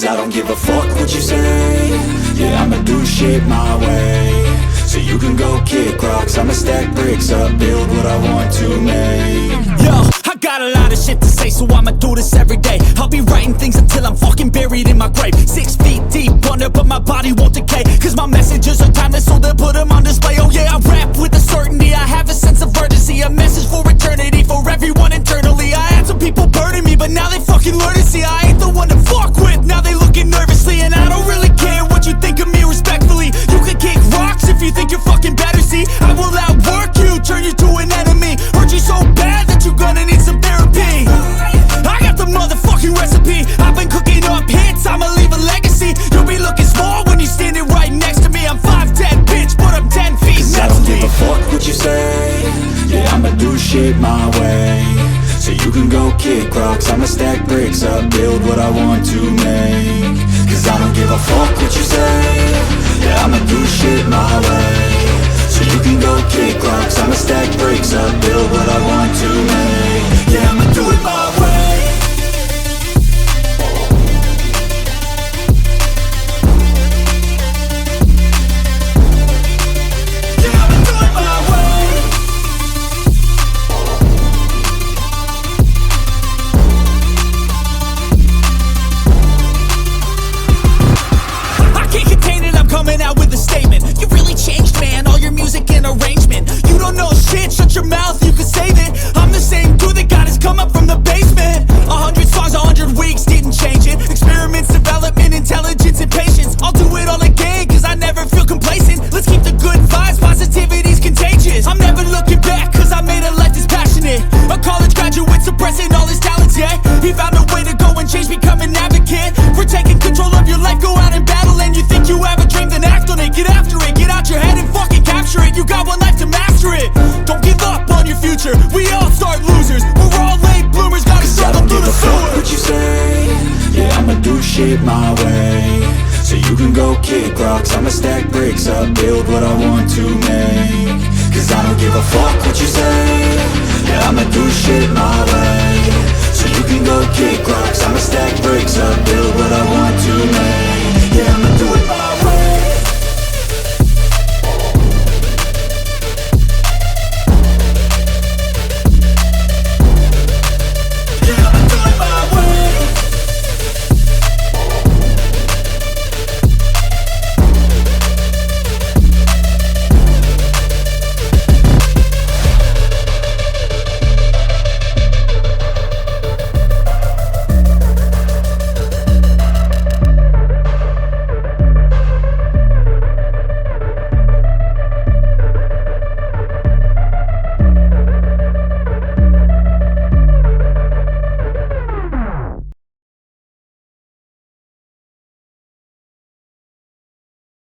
Cause I don't give a fuck what you say. Yeah, I'ma do shit my way. So you can go kick rocks, I'ma stack bricks up, build what I want to make. Yo, I got a lot of shit to say, so I'ma do this every day. I'll be writing things until I'm fucking buried in my grave. 6 feet deep under, but my body won't decay. Cause my messages are timeless, so they'll put them on display. Oh yeah, I rap with a certainty, I have a sense of urgency. A message for eternity, for everyone internally. I had some people burning me, but now they fucking learn to see I ain't the one to fuck with, now they looking nervously. And I don't really care what you think of me, respectfully. You can kick rocks if you think you're fucking better, see. I will outwork you, turn you to an enemy. Hurt you so bad that you're gonna need some therapy. I got the motherfucking recipe. I've been cooking up hits, I'ma leave a legacy. You'll be looking small when you're standing right next to me. I'm 5'10", bitch, but I'm 10 feet next to me. I don't give a fuck what you say. Yeah, I'ma do shit my way. So you can go kick rocks, I'ma stack bricks up, build what I want to make. Cause I don't give a fuck what you say. Yeah, I'ma do shit my way. So you can go kick rocks, I'ma stack bricks up, build what I want to make. Yeah, I'ma do it my way. Yeah, I'ma do it my way. I can't contain it, I'm coming out with a statement. You really changed, man, all your music and arrangement. You don't know shit, shut your mouth, you can save it. I'm the same dude that got his come up from the basement. 100 songs, 100 weeks, didn't change it. Experiments, development, intelligence, and patience. I'll do it all again, cause I never feel complacent. Let's keep the good vibes, positivity's contagious. I'm never looking back, cause I made a life that's passionate. A college graduate suppressing all his talents, yeah. He found a way to go and change, become an advocate. For taking control of your life, go out and battle. And you think you have a dream, then act on it. Get after it, get out your head and fucking capture it. You got one life to master it. Don't give up on your future, we all start losers. We're all late bloomers, gotta struggle through the sewer. What you say? Yeah, I'ma do shit my way. So you can go kick rocks, I'ma stack bricks up, build what I want to make. Cause I don't give a fuck what you say. Yeah, I'ma do shit my